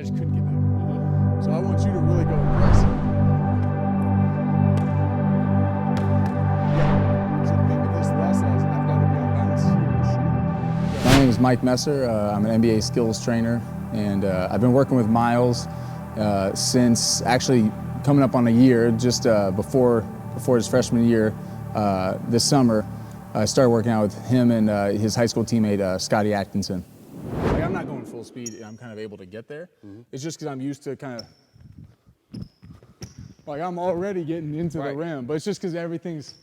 I just couldn't get there. So I want you to really go aggressive. Yeah. So think of this less as I've got to be on balance here to shoot. My name is Mike Messer. I'm an NBA skills trainer, and I've been working with Miles since actually coming up on a year, just before his freshman year this summer. I started working out with him and his high school teammate, Scotty Atkinson. Like, I'm not going full speed, and I'm kind of able to get there. It's just because I'm used to kind of, like, I'm already getting into the rim, but it's just because everything's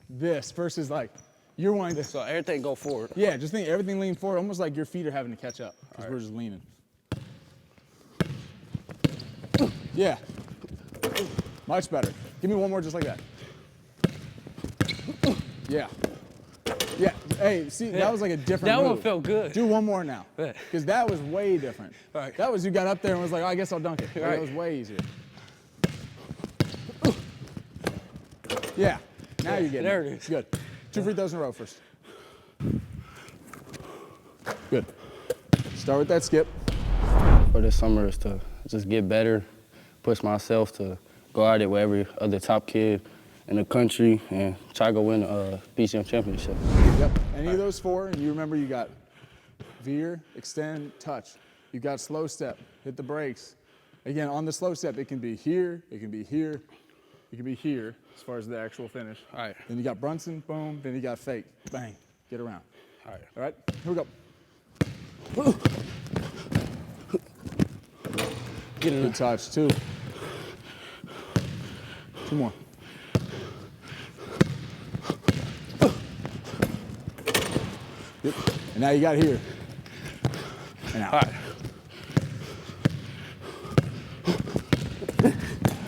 this versus, like, you're wanting to. So everything go forward. Yeah, just think everything lean forward, almost like your feet are having to catch up because we're just leaning. Yeah, much better. Give me one more just like that. Yeah. Yeah, hey, see, that was like a different That move. one felt good. Do one more now, because that was way different. Right. That was you got up there and was like, oh, I guess I'll dunk it. Like, that was way easier. Yeah, now you're getting there it is. Good. 2 free throws in a row first. Good. Start with that skip. For this summer is to just get better, push myself to go at it with every other top kid in the country and try to go win a BCM championship. Yep, any of those four, and you remember you got veer, extend, touch. You got slow step, hit the brakes. Again, on the slow step, it can be here, it can be here, it can be here as far as the actual finish. All right. Then you got Brunson, boom, then you got fake, bang, get around. All right. All right, here we go. Get in. Good touch, 2. 2 more. Good. And now you got here. And out. All right.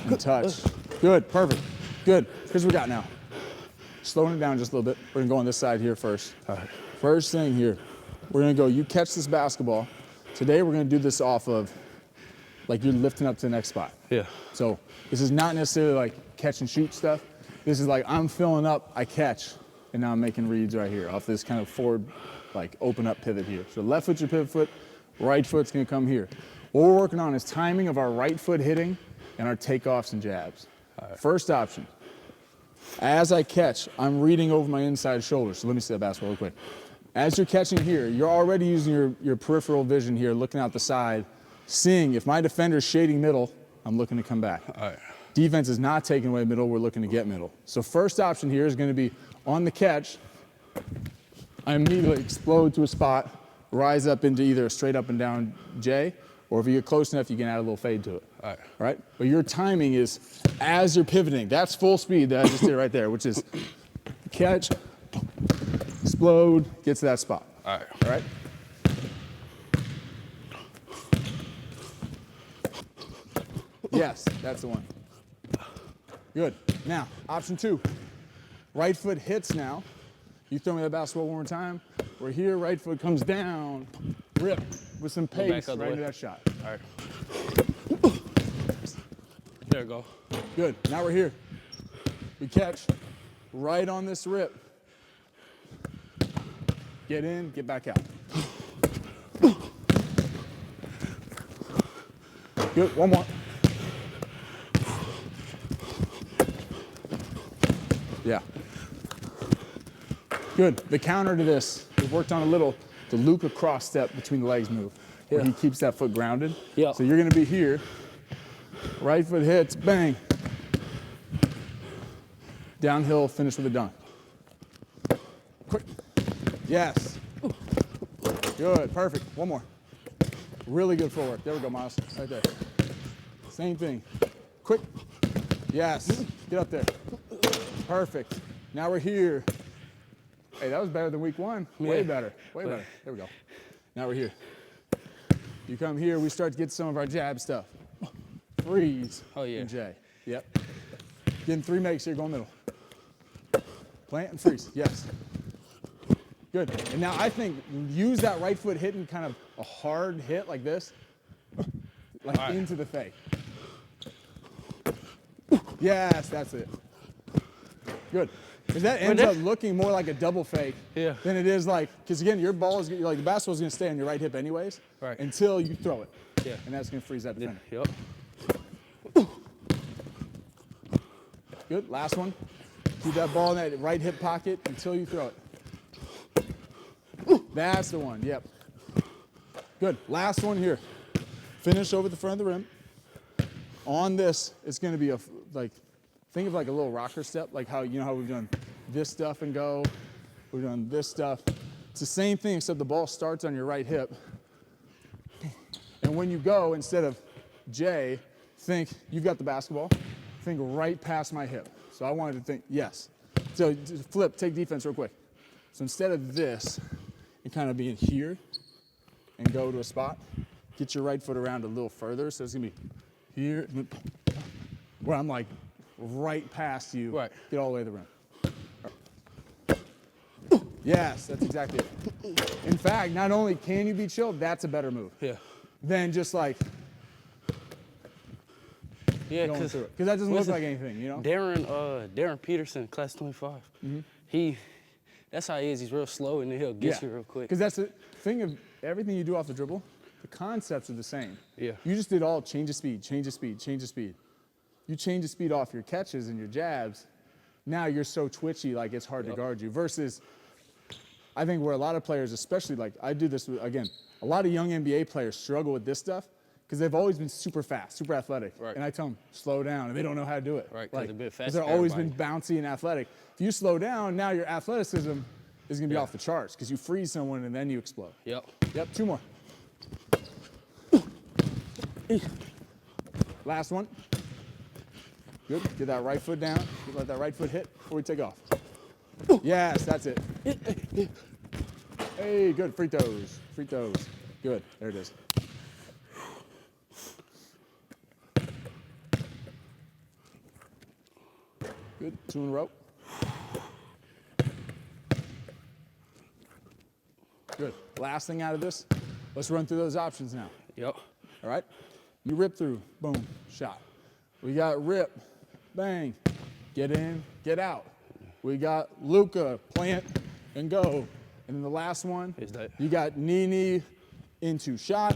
Good touch. Good, perfect. Good. Here's what we got now. Slowing it down just a little bit. We're gonna go on this side here first. All right. First thing here, we're gonna go, you catch this basketball. Today we're gonna do this off of, like you're lifting up to the next spot. Yeah. So this is not necessarily like catch and shoot stuff. This is like I'm filling up, I catch, and now I'm making reads right here off this kind of forward, like open up pivot here. So left foot's your pivot foot, right foot's gonna come here. What we're working on is timing of our right foot hitting and our takeoffs and jabs. First option, as I catch, I'm reading over my inside shoulder. So let me see that basketball real quick. As you're catching here, you're already using your peripheral vision here, looking out the side, seeing if my defender's shading middle, I'm looking to come back. All right. Defense is not taking away middle, we're looking to get middle. So first option here is gonna be on the catch, I immediately explode to a spot, rise up into either a straight up and down J, or if you get close enough, you can add a little fade to it. All right. Right? But your timing is as you're pivoting. That's full speed that I just did right there, which is catch, explode, get to that spot. All right. All right? Yes, that's the one. Good. Now, option 2. Right foot hits now. You throw me that basketball one more time. We're here, right foot comes down, rip with some pace right into that shot. All right. There we go. Good. Now we're here. We catch right on this rip. Get in, get back out. Good. One more. Yeah. Good. The counter to this, we've worked on a little, the Luke across step between the legs move. Where he keeps that foot grounded. Yeah. So you're gonna be here. Right foot hits, bang. Downhill, finish with a dunk. Quick. Yes. Good, perfect. One more. Really good footwork. There we go, Miles. Right there. Same thing. Quick. Yes. Get up there. Perfect. Now we're here. Hey, that was better than week 1. Way better. Way better. There we go. Now we're here. You come here, we start to get some of our jab stuff. Freeze. Oh, yeah. And J. Yep. Getting 3 makes here, going middle. Plant and freeze. Yes. Good. And now I think use that right foot hitting kind of a hard hit like this, like into the fake. Yes, that's it. Good. Because that ends up looking more like a double fake than it is like, because again, your ball is, like the basketball's going to stay on your right hip anyways until you throw it. Yeah. And that's going to freeze that defender. Yep. Good. Last one. Keep that ball in that right hip pocket until you throw it. That's the one. Yep. Good. Last one here. Finish over the front of the rim. On this, it's going to be think of like a little rocker step, like how, you know how we've done this stuff and go. We've done this stuff. It's the same thing, except the ball starts on your right hip. And when you go, instead of J, think you've got the basketball, think right past my hip. So I wanted to think, yes. So just flip, take defense real quick. So instead of this, and kind of being here and go to a spot, get your right foot around a little further. So it's going to be here, where I'm like right past you, right. Get all the way to the rim. Yes, that's exactly it. In fact, not only can you be chilled, that's a better move. Yeah. Than just like going through it. Because that doesn't look like anything, you know? Darren Peterson, class 25. That's how he is. He's real slow and then he'll get you real quick. Because that's the thing of everything you do off the dribble, the concepts are the same. Yeah. You just did all change of speed, change of speed, change of speed. You change the speed off your catches and your jabs. Now you're so twitchy, like it's hard to guard you. Versus, I think where a lot of players, especially like I do this with, again, a lot of young NBA players struggle with this stuff because they've always been super fast, super athletic. Right. And I tell them, slow down, and they don't know how to do it. Right, because like, they've always been bouncy and athletic. If you slow down, now your athleticism is going to be off the charts because you freeze someone and then you explode. Yep. Yep, 2 more. Last one. Good. Get that right foot down. Let that right foot hit before we take off. Yes, that's it. Hey, good. Free throws. Free throws. Good. There it is. Good. 2 in a row. Good. Last thing out of this, let's run through those options now. Yep. All right? You rip through. Boom. Shot. We got rip. Bang. Get in. Get out. We got Luka. Plant and go. And then the last one, you got knee into shot,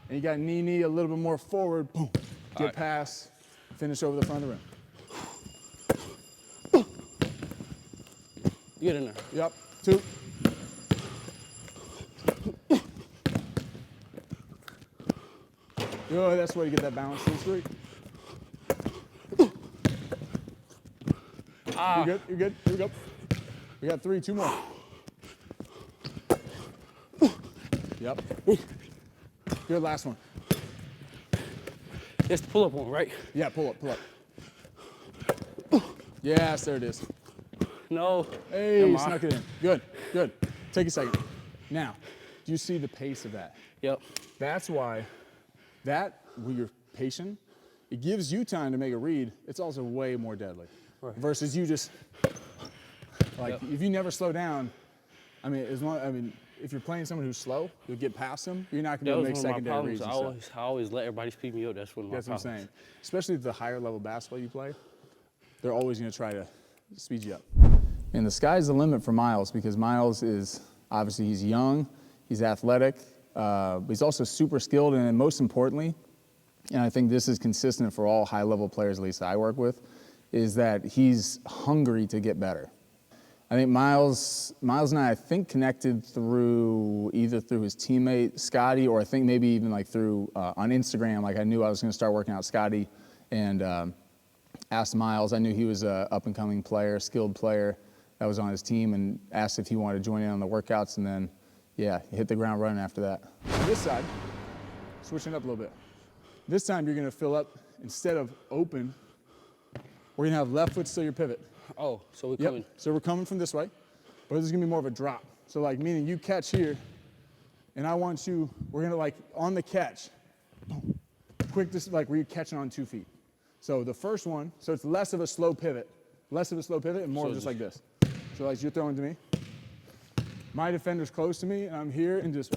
and you got knee a little bit more forward. Boom. Get pass. Finish over the front of the rim. Get in there. Yep. 2. Good. That's where you get that balance to the street. You're good. You're good. Here we go. We got 3. 2 more. Yep. Good. Last one. It's the pull-up one, right? Yeah. Pull up. Pull up. Yes. There it is. No. Hey, snuck it in. Good. Good. Take a second. Now, do you see the pace of that? Yep. That's why when you're patient, it gives you time to make a read. It's also way more deadly. Right. Versus you just, if you never slow down, if you're playing someone who's slow, you'll get past them. You're not going to be able to make secondary reads. I always let everybody speed me up. That's one of my problems. That's what I'm saying. Especially the higher level basketball you play, they're always going to try to speed you up. And the sky's the limit for Miles because Miles is, obviously he's young, he's athletic, but he's also super skilled, and most importantly, and I think this is consistent for all high-level players, at least I work with, is that he's hungry to get better. I think Miles and I think connected either through his teammate Scotty, or I think maybe even like through on Instagram. Like I knew I was going to start working out Scotty, and asked Miles. I knew he was a up-and-coming player, skilled player that was on his team, and asked if he wanted to join in on the workouts, and then he hit the ground running after that. On this side, switching up a little bit. This time you're going to fill up instead of open. We're going to have left foot still your pivot. Oh, so we're coming. So we're coming from this way, but this is going to be more of a drop. So like meaning you catch here, and we're going to like on the catch, boom, quick, this like where you're catching on 2 feet. So the first one, so it's less of a slow pivot and more of just like this. So like you're throwing to me. My defender's close to me, and I'm here and just,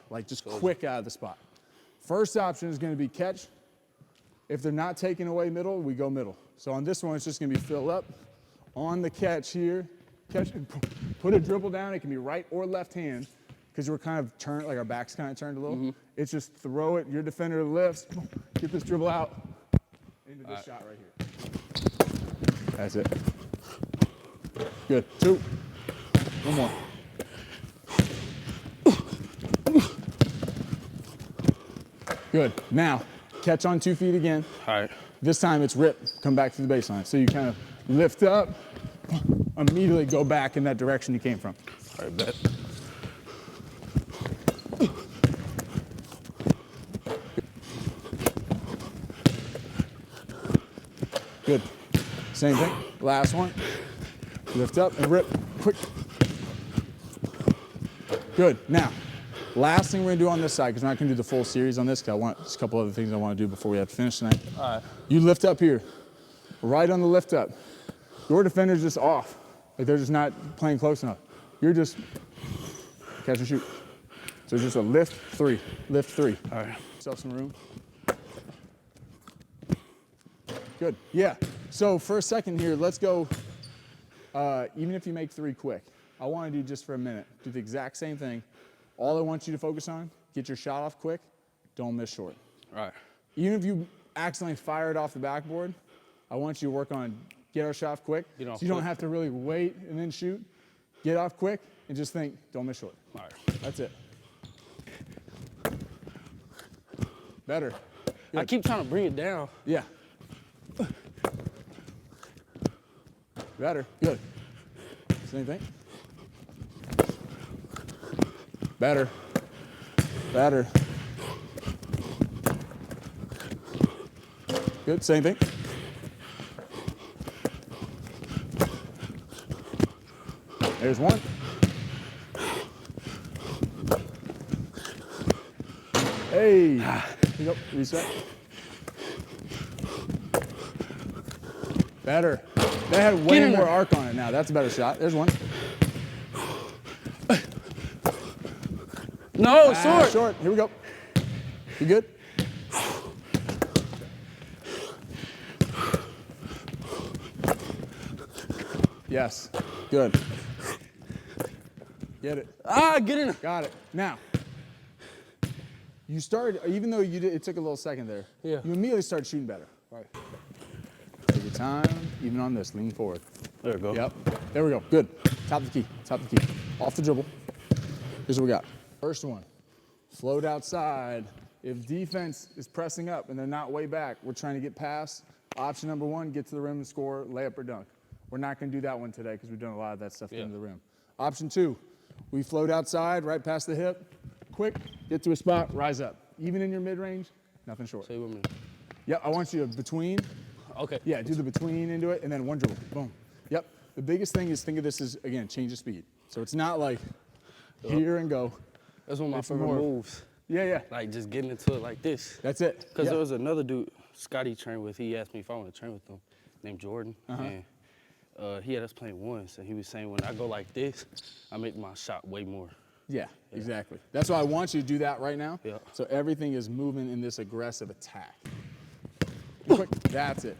like just quick out of the spot. First option is going to be catch. If they're not taking away middle, we go middle. So on this one, it's just going to be fill up on the catch here. Catch, and put a dribble down. It can be right or left hand. because we're kind of turned, like our back's kind of turned a little. It's just throw it, your defender lifts, get this dribble out into this shot right here. That's it. Good. 2. One more. Good. Now, catch on 2 feet again. All right. This time it's rip, come back to the baseline. So you kind of lift up, immediately go back in that direction you came from. All right, bet. Good. Same thing. Last one. Lift up and rip. Quick. Good. Now, last thing we're gonna do on this side, because we're not gonna do the full series on this, because I want just a couple other things I want to do before we have to finish tonight. All right. You lift up here. Right on the lift up. Your defender's just off. Like they're just not playing close enough. You're just catch and shoot. So just a lift 3. Lift 3. All right. Yourself some room. Good. Yeah. So for a second here, let's go. Even if you make 3 quick, I want to do just for a minute. Do the exact same thing. All I want you to focus on, get your shot off quick. Don't miss short. All right. Even if you accidentally fire it off the backboard, I want you to work on get our shot off quick. So you don't have to really wait and then shoot. Get off quick and just think, don't miss short. All right. That's it. Better. Good. I keep trying to bring it down. Yeah. Better. Good. Same thing. Better. Better. Good. Same thing. There's one. Hey. Here you go. Reset. Better. That had way more arc on it now. That's a better shot. There's one. No, short. Short. Here we go. You good? Yes. Good. Get it. Get in. Got it. Now, you started, even though you did, it took a little second there. Yeah. You immediately started shooting better. Right. Take your time, even on this. Lean forward. There we go. Yep. There we go. Good. Top of the key. Top of the key. Off the dribble. Here's what we got. First one. Float outside. If defense is pressing up and they're not way back, we're trying to get past. Option number 1, get to the rim and score, layup or dunk. We're not going to do that one today because we've done a lot of that stuff into the rim. Option 2, we float outside, right past the hip. Quick, get to a spot, rise up. Even in your mid-range, nothing short. Say with me. Yep, I want you to between. Okay. Yeah, do the between into it, and then one dribble. Boom. Yep. The biggest thing is think of this as, again, change of speed. So it's not like here and go. That's one of my It's favorite more- moves. Yeah, yeah. Like just getting into it like this. That's it. Because Yeah. there was another dude, Scotty trained with, he asked me if I want to train with him, named Jordan. And he had us playing once, and he was saying when I go like this, I make my shot way more. Yeah, exactly. That's why I want you to do that right now. Yeah. So everything is moving in this aggressive attack. Quick. That's it.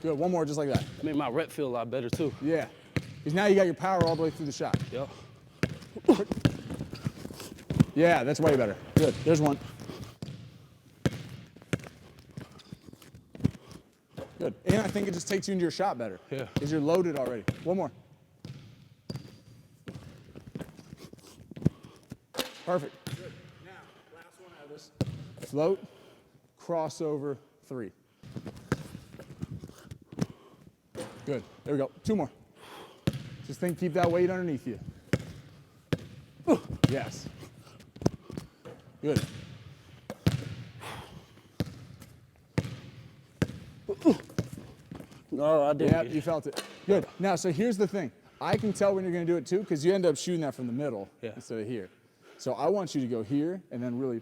Good. One more just like that. I made my rep feel a lot better too. Yeah. Because now you got your power all the way through the shot. Yep. Yeah, that's way better. Good. There's one. Good. And I think it just takes you into your shot better. Yeah. Because you're loaded already. One more. Perfect. Good. Now, last one out of this. Float, crossover, 3. Good. There we go. 2 more. Just think, keep that weight underneath you. Yes. Good. No, I didn't. Yep, you felt it. Good. Now, so here's the thing. I can tell when you're going to do it too, because you end up shooting that from the middle instead of here. So I want you to go here and then really,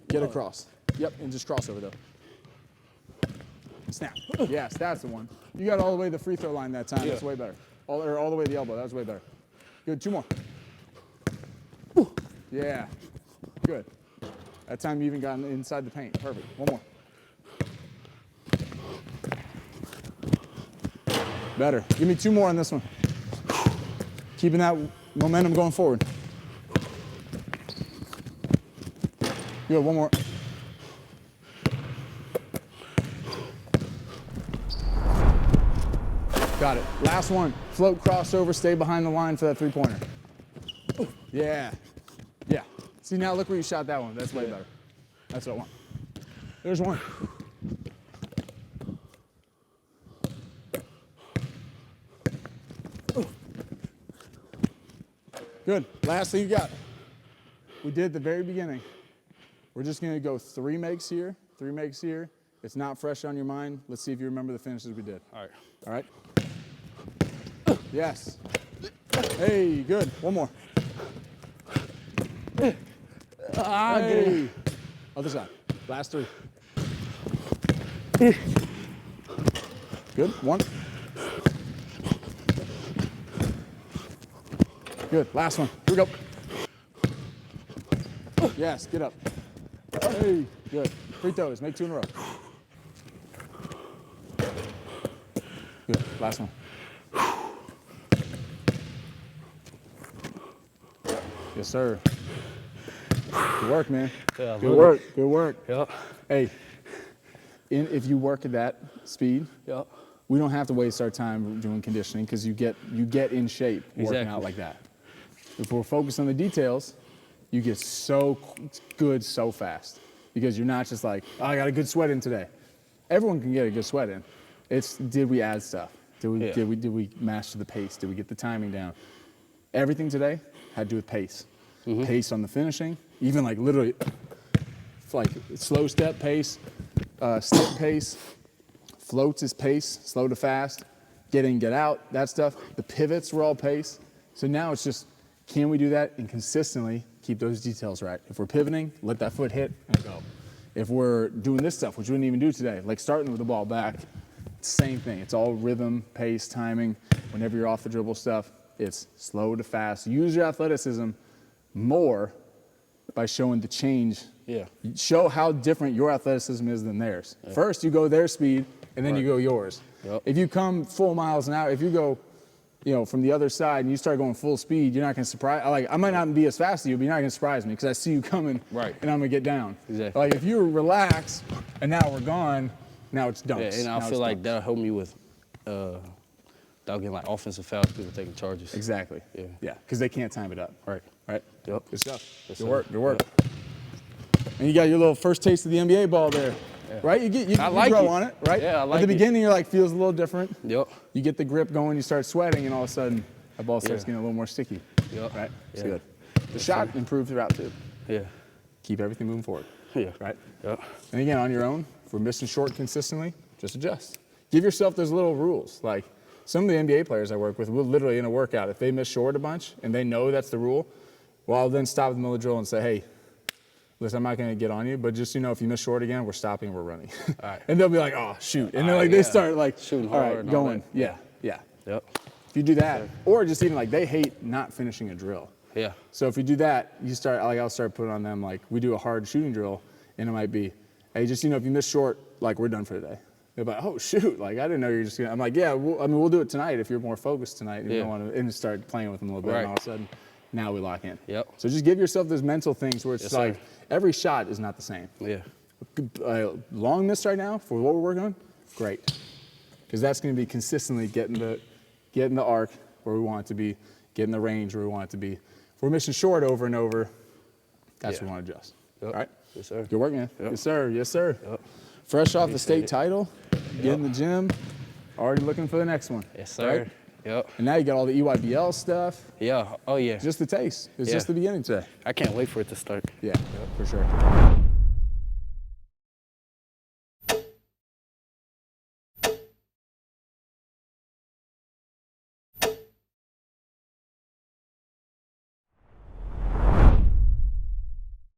get across. Yep, and just cross over though. Snap. Yes, that's the one. You got all the way to the free throw line that time. That's way better. All the way to the elbow. That was way better. Good. 2 more. Yeah. Good. That time you even got inside the paint. Perfect. 1 more. Better. Give me 2 more on this one. Keeping that momentum going forward. Good, one more. Got it. Last one. Float, crossover, stay behind the line for that three-pointer. Yeah. Yeah. See, now look where you shot that one. That's way better. That's what I want. There's one. Good. Last thing you got. We did at the very beginning. We're just going to go 3 makes here, 3 makes here. It's not fresh on your mind. Let's see if you remember the finishes we did. All right. All right. Yes. Hey, good. One more. Hey. Other side. Last 3. Good. 1. Good. Last one. Here we go. Yes. Get up. Hey. Good. Free throws. Make 2 in a row. Good. Last one. Yes, sir. Good work, man. Yeah, good work. Good work. Yep. Hey, if you work at that speed, Yep. we don't have to waste our time doing conditioning because you get in shape working out like that. If we're focused on the details, you get so good so fast because you're not just like, oh, I got a good sweat in today. Everyone can get a good sweat in. It's did we add stuff? Did we master the pace? Did we get the timing down? Everything today had to do with pace. Mm-hmm. Pace on the finishing, even like literally like slow step pace, step pace, floats is pace, slow to fast, get in, get out, that stuff. The pivots were all pace. So now it's just, can we do that and consistently keep those details right? If we're pivoting, let that foot hit and go. If we're doing this stuff, which we didn't even do today, like starting with the ball back, same thing. It's all rhythm, pace, timing. Whenever you're off the dribble stuff, it's slow to fast. Use your athleticism more by showing the change. Yeah. Show how different your athleticism is than theirs. Yeah. First, you go their speed, and then you go yours. Yep. If you come full miles an hour, if you go, from the other side and you start going full speed, you're not going to surprise. Like I might not be as fast as you, but you're not going to surprise me because I see you coming, right, and I'm going to get down. Exactly. Like if you relax, and now we're gone, now it's dunks. Yeah, and I feel like that'll help me with. Without getting like offensive fouls, people taking charges. Exactly. Yeah. Yeah, because they can't time it up. Right. Right. Yep. Good stuff. Yes, good work. Good work. Yep. And you got your little first taste of the NBA ball there, right? You grow on it, right? Yeah, I like it. At the beginning, you're like feels a little different. Yep. You get the grip going, you start sweating, and all of a sudden, the ball starts getting a little more sticky. Yep. Right. It's Yeah. good. The shot improved throughout too. Yeah. Keep everything moving forward. Yeah. Right. Yep. And again, on your own, if we're missing short consistently, just adjust. Give yourself those little rules, like. Some of the NBA players I work with will literally in a workout, if they miss short a bunch and they know that's the rule, well, I'll then stop in the middle of the drill and say, hey, listen, I'm not going to get on you, but just, if you miss short again, we're stopping, we're running. All right. And they'll be like, oh, shoot. And then they start like, shooting all hard. Right, going. Yeah. Yep. If you do that, or just even like they hate not finishing a drill. Yeah. So if you do that, I'll start putting on them, like we do a hard shooting drill and it might be, hey, just, if you miss short, like we're done for today. They're like, oh shoot! Like I didn't know you were just gonna. I'm like, yeah. We'll do it tonight if you're more focused tonight. And you don't want to, and start playing with them a little bit. Right. And all of a sudden, now we lock in. Yep. So just give yourself those mental things where it's like every shot is not the same. Yeah. Long miss right now for what we're working on, great, because that's going to be consistently getting the arc where we want it to be, getting the range where we want it to be. If we're missing short over and over, that's what we want to adjust. Yep. All right. Yes, sir. Good work, man. Yep. Yes, sir. Yes, sir. Yep. Fresh off the state title, get in the gym, already looking for the next one. Yes, sir. Right? Yep. And now you got all the EYBL stuff. Yeah. Oh, yeah. Just the taste. It's just the beginning today. I can't wait for it to start. Yeah, for sure.